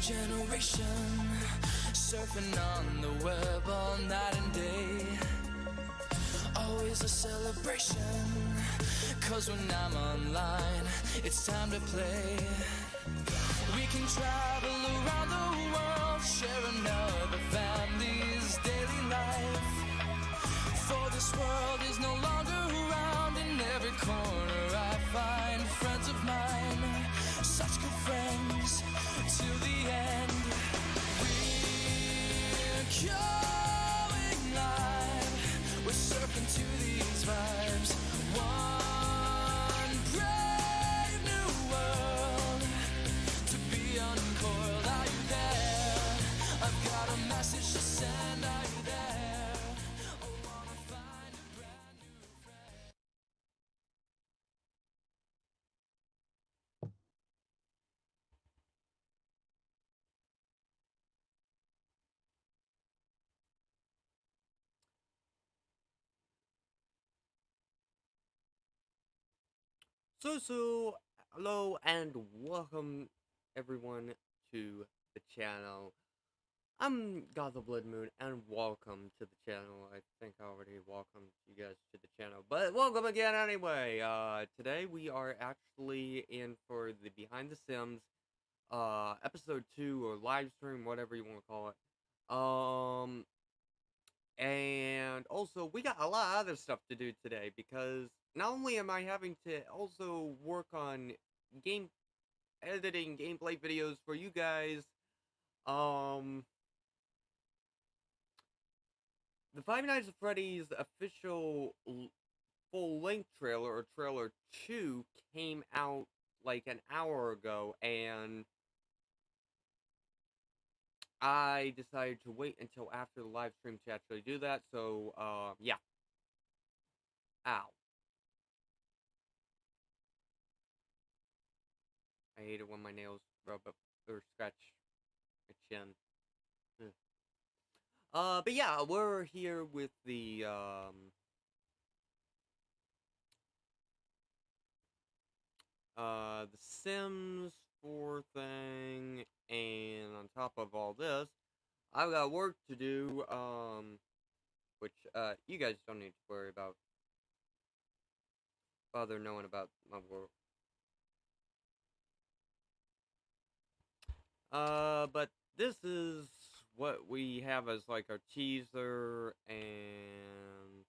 generation, surfing on the web all night and day. Always a celebration, 'cause when I'm online, it's time to play. We can travel around the world, share another family's daily life. For this world is no longer around, in every corner I find friends of mine, such good friends till the end. We're going live, we're surfing to these vibes. One brave new world to be uncoiled. Are you there? I've got a message to send. Are you there? I wanna find a brand new friend. So, hello and welcome everyone to the channel. I'm God the Blood Moon and welcome to the channel. I think I already welcomed you guys to the channel, but welcome again anyway. Today we are actually in for the Behind the Sims, episode 2 or live stream, whatever you want to call it. And also, we got a lot of other stuff to do today because not only am I having to also work on game editing gameplay videos for you guys, um, the Five Nights at Freddy's official full-length trailer, or trailer 2, came out like an hour ago, and I decided to wait until after the live stream to actually do that, so, yeah. Ow. I hate it when my nails rub up or scratch my chin. Ugh. But yeah, we're here with the Sims 4 thing, and on top of all this, I've got work to do, which, you guys don't need to worry about, bother knowing about my work. But this is what we have as, like, our teaser, and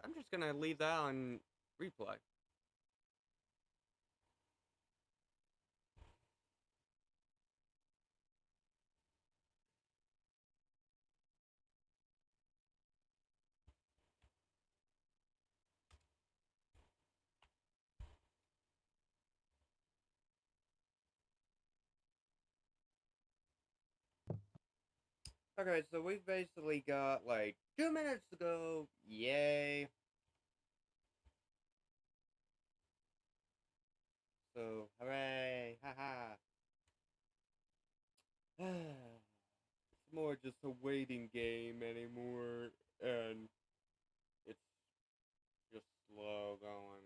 I'm just gonna leave that on replay. Okay, so we've basically got, like, 2 minutes to go. Yay. So, hooray. Haha. It's more just a waiting game anymore, and it's just slow going.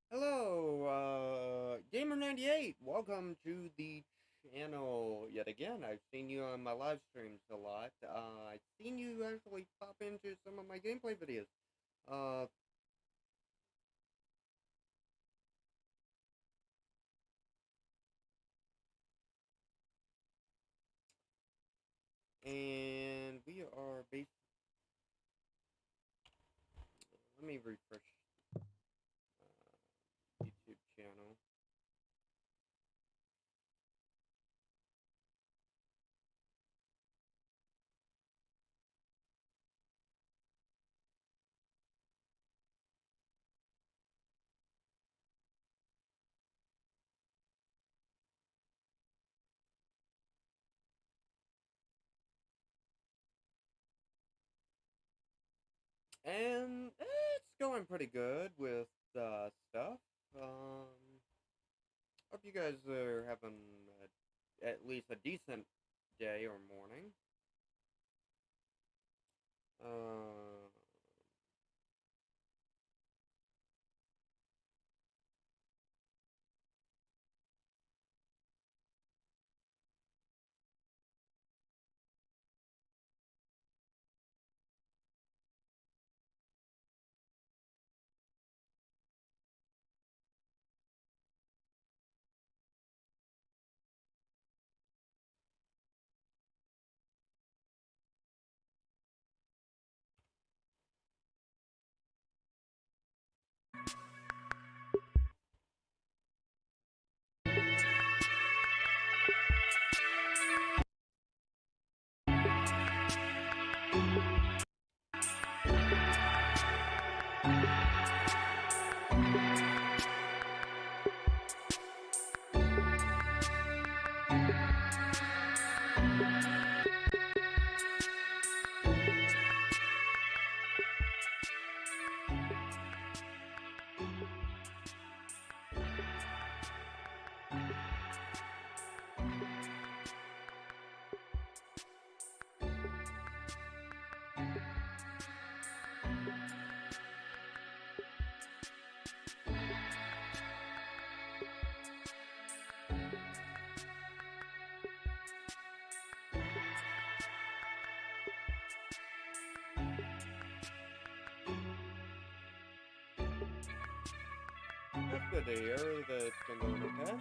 Hello, Gamer98. Welcome to the channel yet again. I've seen you on my live streams a lot. I've seen you actually pop into some of my gameplay videos. And we are based. Let me refresh YouTube channel. And it's going pretty good with stuff. Hope you guys are having at least a decent day or morning. That's good to hear that it's been going okay.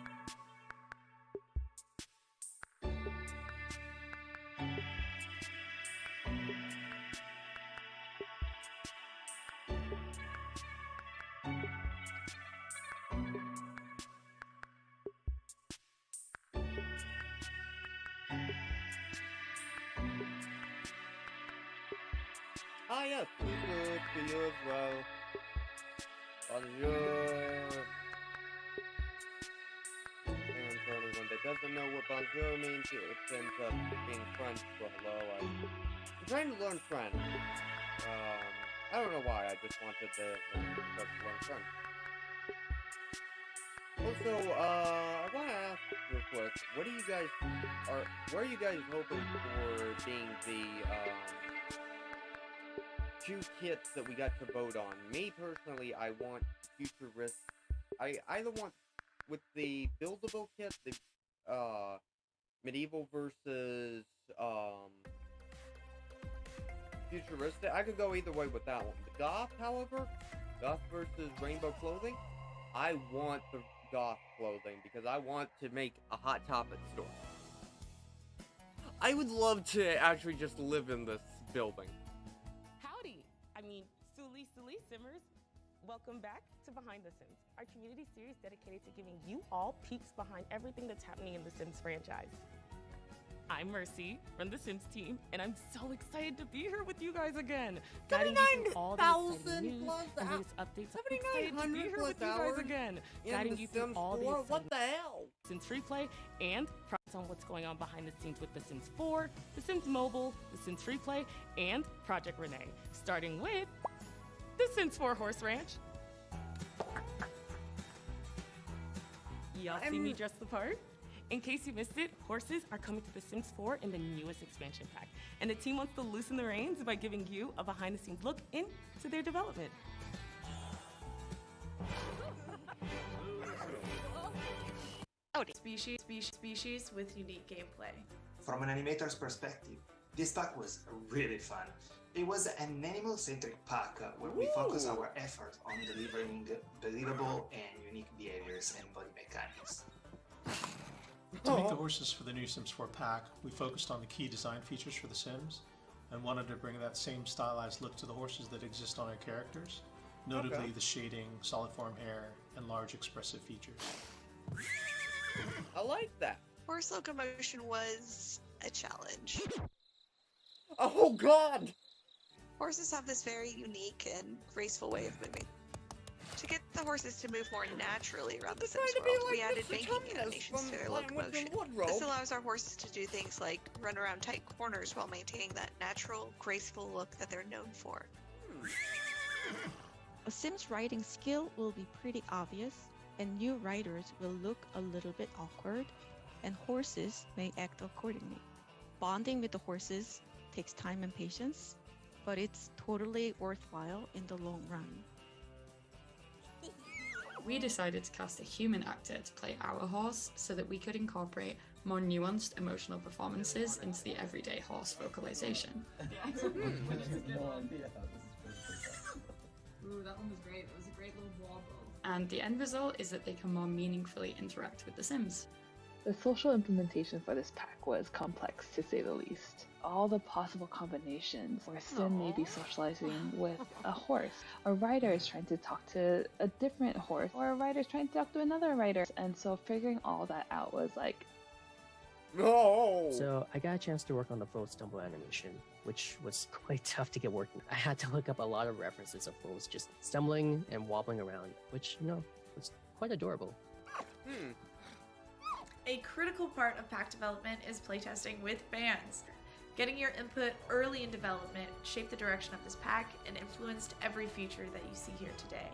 Ah yes, good to you as well. Bonjour. And for anyone that doesn't know what bonjour means, it ends up being French for hello. I'm trying to learn French. I don't know why, I just wanted to learn French. Also, I want to ask real quick, where are you guys hoping for being the, two kits that we got to vote on? Me, personally, I want futurist. I either want, with the buildable kit, the, medieval versus, futuristic. I could go either way with that one. The goth, however, goth versus rainbow clothing, I want the goth clothing because I want to make a Hot Topic store. I would love to actually just live in this building. Howdy! I mean, Suli Simmers. Welcome back to Behind the Sims, our community series dedicated to giving you all peeks behind everything that's happening in the Sims franchise. I'm Mercy from the Sims team, and I'm so excited to be here with you guys again. Guiding you through all the exciting news and latest updates. I'm excited to be here with you guys again. Guiding you through all the exciting what the hell? Sims Free Play and progress on what's going on behind the scenes with The Sims 4, The Sims Mobile, The Sims Free Play, and Project Renee. Starting with The Sims 4 Horse Ranch. Y'all see me dress the part? In case you missed it, horses are coming to The Sims 4 in the newest expansion pack, and the team wants to loosen the reins by giving you a behind-the-scenes look into their development. species with unique gameplay. From an animator's perspective, this pack was really fun. It was an animal-centric pack where we focus our effort on delivering believable and unique behaviors and body mechanics. To make the horses for the new Sims 4 pack, we focused on the key design features for the Sims and wanted to bring that same stylized look to the horses that exist on our characters, notably the shading, solid form hair, and large expressive features. I like that. Horse locomotion was a challenge. Oh God! Horses have this very unique and graceful way of moving. To get the horses to move more naturally around the Sims world, we added banking animations to their locomotion. This allows our horses to do things like run around tight corners while maintaining that natural, graceful look that they're known for. A Sim's riding skill will be pretty obvious, and new riders will look a little bit awkward, and horses may act accordingly. Bonding with the horses takes time and patience, but it's totally worthwhile in the long run. We decided to cast a human actor to play our horse so that we could incorporate more nuanced emotional performances into the everyday horse vocalization. Ooh, that one was great. It was a great little wobble. And the end result is that they can more meaningfully interact with the Sims. The social implementation for this pack was complex, to say the least. All the possible combinations where Sim may be socializing with a horse, a rider is trying to talk to a different horse, or a rider is trying to talk to another rider, and so figuring all that out was like... No! So I got a chance to work on the Flo stumble animation, which was quite tough to get working. I had to look up a lot of references of Flo's just stumbling and wobbling around, which, you know, was quite adorable. A critical part of pack development is playtesting with fans. Getting your input early in development shaped the direction of this pack and influenced every feature that you see here today.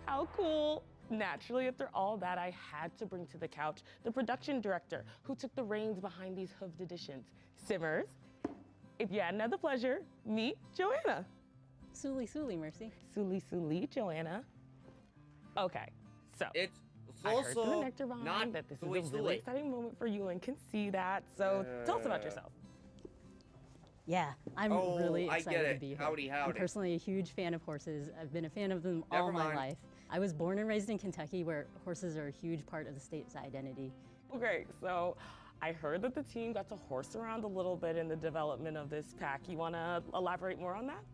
How cool! Naturally, after all that, I had to bring to the couch the production director who took the reins behind these hooved editions. Simmers, if you hadn't had the pleasure, meet Joanna. Suli, Mercy. Suli, Joanna. Okay, so It's I heard from the also Nectar not behind that this is a Suli. really exciting moment for you and can see that. So tell us about yourself. Yeah, I'm really I excited get it. to be here. Howdy. I'm personally a huge fan of horses. I've been a fan of them all my life. I was born and raised in Kentucky, where horses are a huge part of the state's identity. Okay, so I heard that the team got to horse around a little bit in the development of this pack. You want to elaborate more on that?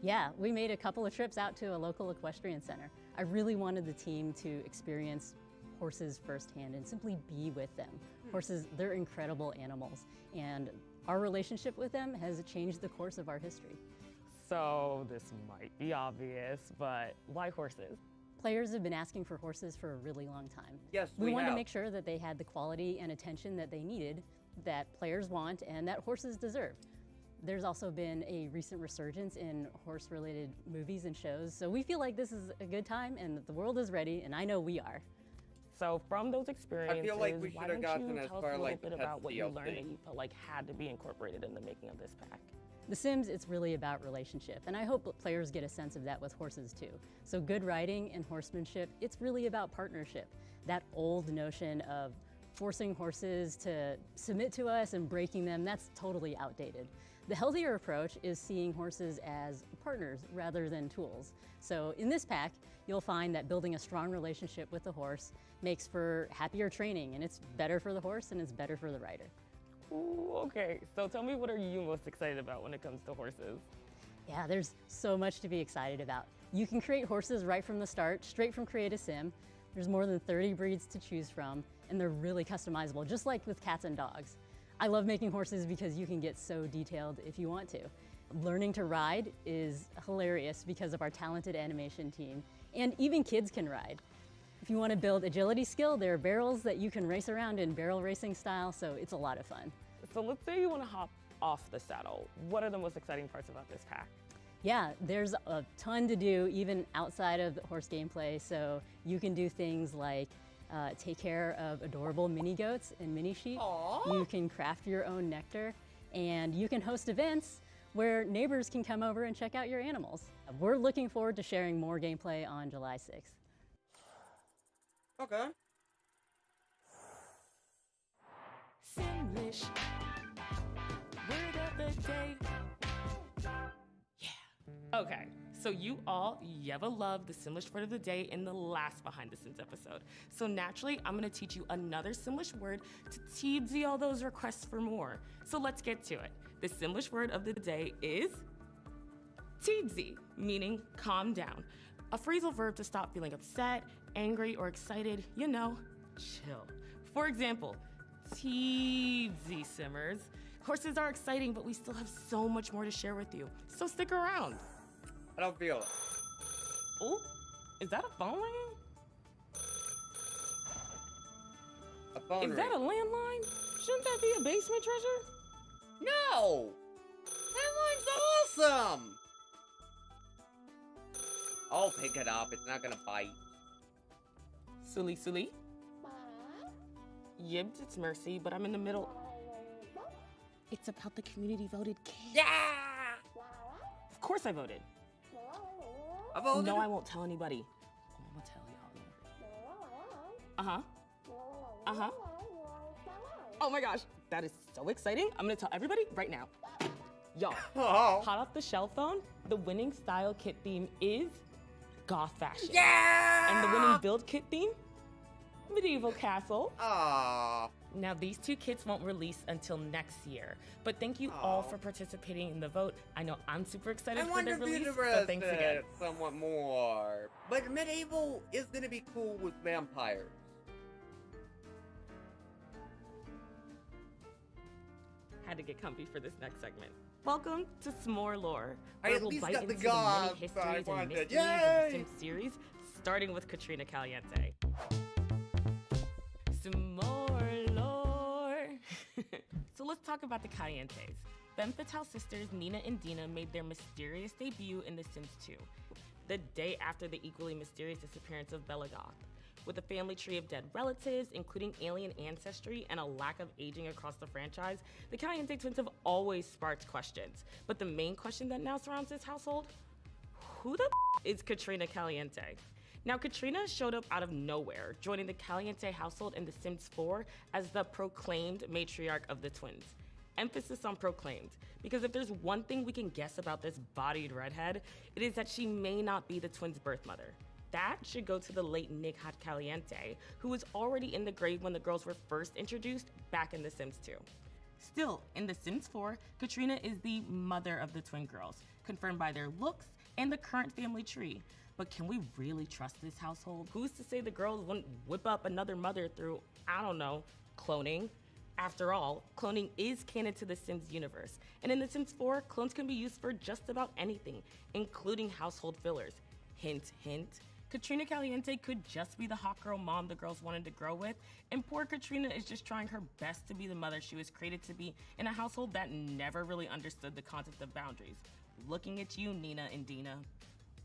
Yeah, we made a couple of trips out to a local equestrian center. I really wanted the team to experience horses firsthand and simply be with them. Horses, they're incredible animals, and our relationship with them has changed the course of our history. So this might be obvious, but why horses? Players have been asking for horses for a really long time. Yes, we wanted have. to make sure that they had the quality and attention that they needed, that players want, and that horses deserve. There's also been a recent resurgence in horse-related movies and shows, so we feel like this is a good time and that the world is ready, and I know we are. So from those experiences, I feel like we why should have don't gotten you as tell us far a little like bit past about what you DLC. learned that you felt like had to be incorporated in the making of this pack? The Sims, it's really about relationship, and I hope players get a sense of that with horses too. So good riding and horsemanship, it's really about partnership. That old notion of forcing horses to submit to us and breaking them, that's totally outdated. The healthier approach is seeing horses as partners rather than tools. So in this pack, you'll find that building a strong relationship with the horse makes for happier training, and it's better for the horse and it's better for the rider. Ooh, okay, so tell me, what are you most excited about when it comes to horses? Yeah, there's so much to be excited about. You can create horses right from the start, straight from Create a Sim. There's more than 30 breeds to choose from, and they're really customizable, just like with cats and dogs. I love making horses because you can get so detailed if you want to. Learning to ride is hilarious because of our talented animation team, and even kids can ride. If you want to build agility skill, there are barrels that you can race around in barrel racing style, so it's a lot of fun. So let's say you want to hop off the saddle. What are the most exciting parts about this pack? Yeah, there's a ton to do even outside of the horse gameplay, so you can do things like take care of adorable mini goats and mini sheep. Aww. You can craft your own nectar, and you can host events where neighbors can come over and check out your animals. We're looking forward to sharing more gameplay on July 6th. Okay. Simlish. Word of the day. Yeah. Okay, so you all ever loved the Simlish word of the day in the last Behind the Scenes episode. So naturally, I'm gonna teach you another Simlish word to tease all those requests for more. So let's get to it. The Simlish word of the day is teedsy, meaning calm down. A phrasal verb to stop feeling upset, angry, or excited, you know, chill. For example, teedsy simmers. Horses are exciting, but we still have so much more to share with you. So stick around. I don't feel it. Oh, is that a phone ringing? A phone Is that a landline? Shouldn't that be a basement treasure? No! Landline's awesome! I'll pick it up. It's not gonna bite. Sully, Sully? Yibs, it's Mercy, but I'm in the middle. It's about the community voted kid. Yeah! Of course I voted. I voted? No, I won't tell anybody. I'm gonna tell y'all. Uh-huh. Uh-huh. Oh my gosh, that is so exciting. I'm gonna tell everybody right now. Y'all, hot off the shelf phone, the winning style kit theme is goth fashion. Yeah! And the winning build kit theme, medieval castle. Aww. Now these two kits won't release until next year, but thank you all for participating in the vote. I know I'm super excited for their release, so thanks again. Somewhat more. But medieval is gonna be cool with vampires. Had to get comfy for this next segment. Welcome to S'more Lore, I where at we'll least bite got into the the many gods histories I and wanted. mysteries Yay! of the Sims series, starting with Katrina Caliente. S'more Lore. So let's talk about the Calientes. Femme Fatale sisters Nina and Dina made their mysterious debut in The Sims 2, the day after the equally mysterious disappearance of Bella Goth. With a family tree of dead relatives, including alien ancestry and a lack of aging across the franchise, the Caliente twins have always sparked questions. But the main question that now surrounds this household, who the is Katrina Caliente? Now, Katrina showed up out of nowhere, joining the Caliente household in The Sims 4 as the proclaimed matriarch of the twins. Emphasis on proclaimed, because if there's one thing we can guess about this bodied redhead, it is that she may not be the twins' birth mother. That should go to the late Nick Hot Caliente, who was already in the grave when the girls were first introduced back in The Sims 2. Still, in The Sims 4, Katrina is the mother of the twin girls, confirmed by their looks and the current family tree. But can we really trust this household? Who's to say the girls wouldn't whip up another mother through, I don't know, cloning? After all, cloning is canon to the Sims universe, and in The Sims 4, clones can be used for just about anything, including household fillers. Hint, hint. Katrina Caliente could just be the hot girl mom the girls wanted to grow with, and poor Katrina is just trying her best to be the mother she was created to be in a household that never really understood the concept of boundaries. Looking at you, Nina and Dina.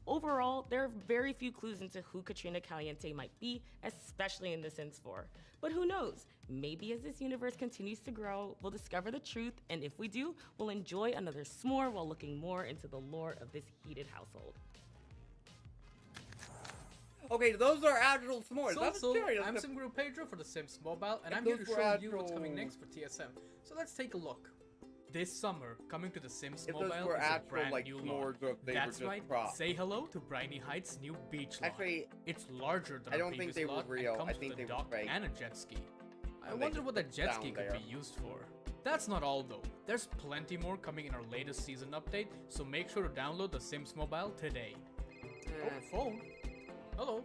Overall, there are very few clues into who Katrina Caliente might be, especially in The Sims 4. But who knows? Maybe as this universe continues to grow, we'll discover the truth, and if we do, we'll enjoy another s'more while looking more into the lore of this heated household. Okay, those are actual s'mores. So, curious. I'm SimGuru Pedro for The Sims Mobile, and I'm here to show you what's coming next for TSM. So let's take a look. This summer, coming to The Sims Mobile is a brand new launch. That's right, say hello to Briny Heights' new beach lot. Actually, it's larger than I our don't think previous they were lot real. and comes I think with they a were dock fake. and a jet ski. I And wonder they what that jet ski down could there. be used for. That's not all though. There's plenty more coming in our latest season update, so make sure to download The Sims Mobile today. Oh, phone. Hello.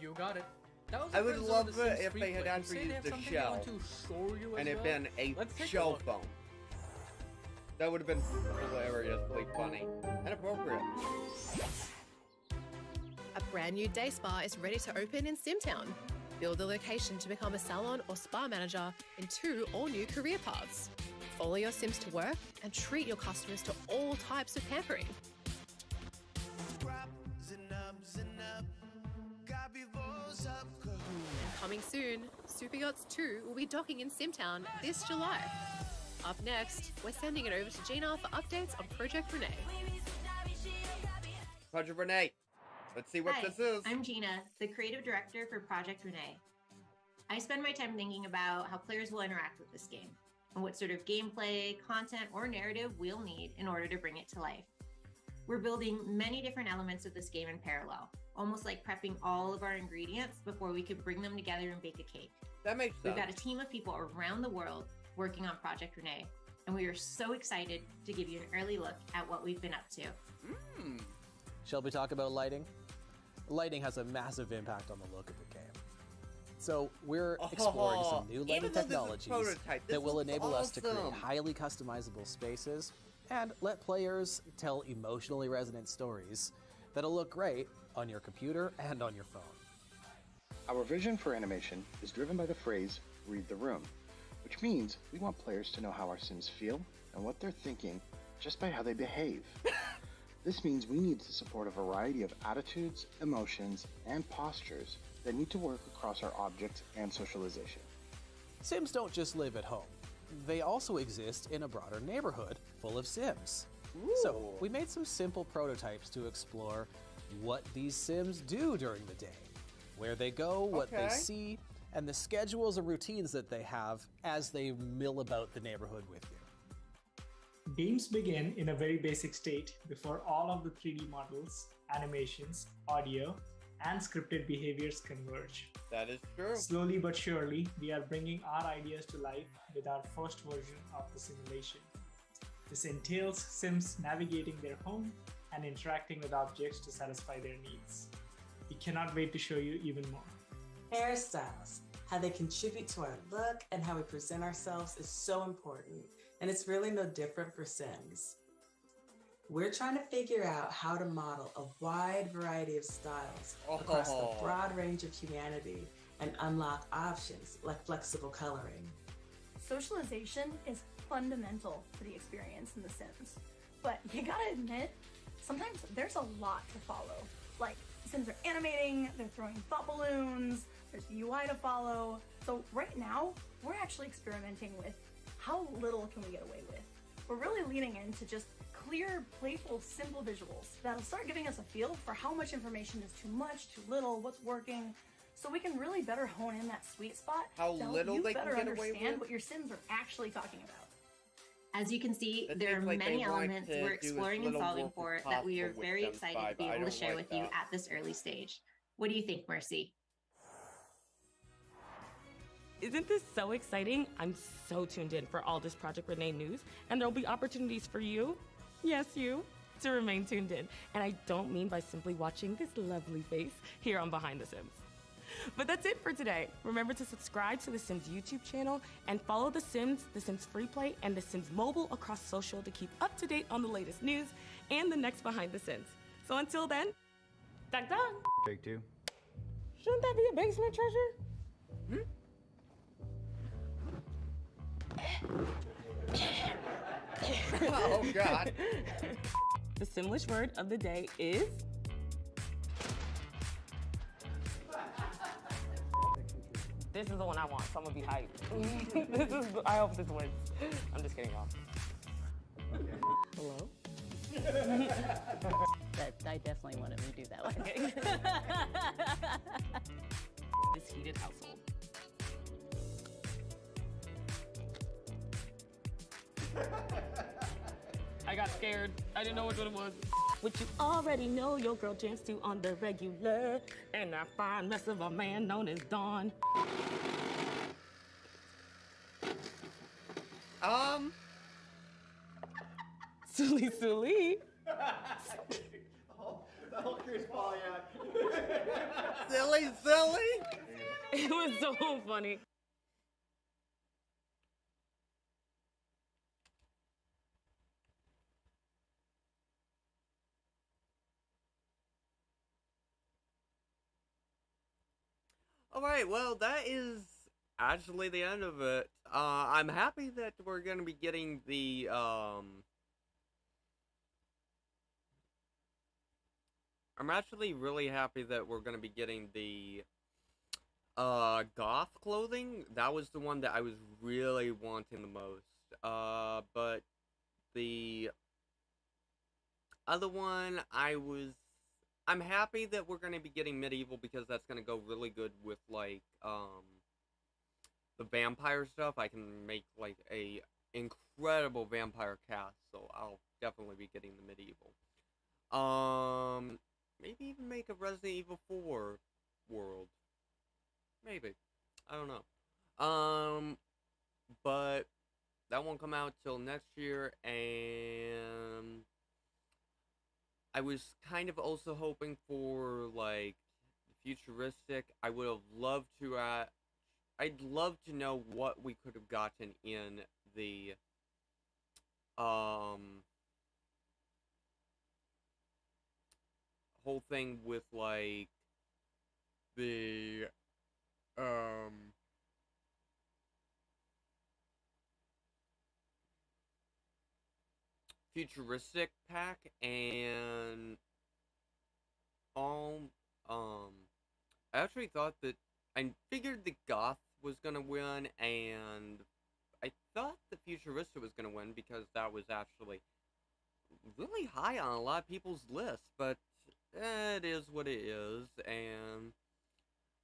You got it. I would love it if they had actually used the shell and it been a shell phone. That would have been hilariously funny and appropriate. A brand new day spa is ready to open in Simtown. Build a location to become a salon or spa manager in 2 all-new career paths. Follow your Sims to work and treat your customers to all types of pampering. And coming soon, Super Yachts 2 will be docking in Simtown this July. Up next, we're sending it over to Gina for updates on Project Renee. Project Renee, let's see what Hi, this is. I'm Gina, the creative director for Project Renee. I spend my time thinking about how players will interact with this game and what sort of gameplay, content, or narrative we'll need in order to bring it to life. We're building many different elements of this game in parallel, almost like prepping all of our ingredients before we could bring them together and bake a cake. That makes sense. We've got a team of people around the world working on Project Renee, and we are so excited to give you an early look at what we've been up to. Shall we talk about lighting? Lighting has a massive impact on the look of the game. So we're exploring some new lighting technologies that will enable us to create highly customizable spaces and let players tell emotionally resonant stories that'll look great on your computer and on your phone. Our vision for animation is driven by the phrase, read the room, which means we want players to know how our Sims feel and what they're thinking just by how they behave. This means we need to support a variety of attitudes, emotions, and postures that need to work across our objects and socialization. Sims don't just live at home. They also exist in a broader neighborhood full of Sims. So we made some simple prototypes to explore what these Sims do during the day, where they go, what they see, and the schedules and routines that they have as they mill about the neighborhood with you. Games begin in a very basic state before all of the 3D models, animations, audio, and scripted behaviors converge. That is true. Slowly but surely, we are bringing our ideas to life with our first version of the simulation. This entails Sims navigating their home and interacting with objects to satisfy their needs. We cannot wait to show you even more. Hairstyles, how they contribute to our look and how we present ourselves is so important, and it's really no different for Sims. We're trying to figure out how to model a wide variety of styles across the broad range of humanity and unlock options like flexible coloring. Socialization is fundamental to the experience in The Sims, but you gotta admit, sometimes there's a lot to follow. Like, Sims are animating, they're throwing thought balloons, there's UI to follow. So right now, we're actually experimenting with how little can we get away with. We're really leaning into just clear, playful, simple visuals that'll start giving us a feel for how much information is too much, too little, what's working, so we can really better hone in that sweet spot how to help little you they better can get away understand with? what your Sims are actually talking about. As you can see, there are many elements we're exploring and solving for that we are very excited to be able to share with you at this early stage. What do you think, Mercy? Isn't this so exciting? I'm so tuned in for all this Project Renee news, and there'll be opportunities for you, yes you, to remain tuned in. And I don't mean by simply watching this lovely face here on Behind the Sims. But that's it for today. Remember to subscribe to The Sims YouTube channel and follow The Sims Free Play, and The Sims Mobile across social to keep up to date on the latest news and the next Behind the Sims. So until then, dun dun! Take two. Shouldn't that be a basement treasure? Oh, God. The Simlish word of the day is... This is the one I want, so I'm gonna be hyped. I hope this wins. I'm just kidding, y'all. Hello? I definitely want to redo that one. This heated household. I got scared. I didn't know which one it was. Which you already know your girl jams to on the regular. And that fine mess of a man known as Dawn. Silly, silly. Silly, silly. It was so funny. Alright, well, that is actually the end of it. I'm happy that we're going to be getting the, I'm actually really happy that we're going to be getting the, goth clothing. That was the one that I was really wanting the most. But the other one, I'm happy that we're going to be getting medieval because that's going to go really good with, like, the vampire stuff. I can make, like, a incredible vampire cast, so I'll definitely be getting the medieval. Maybe even make a Resident Evil 4 world. Maybe. I don't know. But that won't come out till next year, and I was kind of also hoping for, like, futuristic. I would have loved to, I'd love to know what we could have gotten in the, whole thing with, like, the, futuristic pack, and I actually thought that, I figured the goth was gonna win, and I thought the futuristic was gonna win because that was actually really high on a lot of people's lists, but it is what it is, and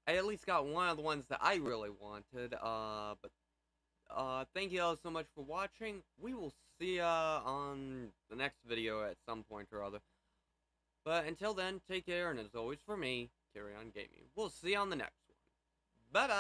I at least got one of the ones that I really wanted. But thank you all so much for watching. We will see ya on the next video at some point or other. But until then, take care, and as always for me, carry on gaming. We'll see you on the next one. Bye-bye!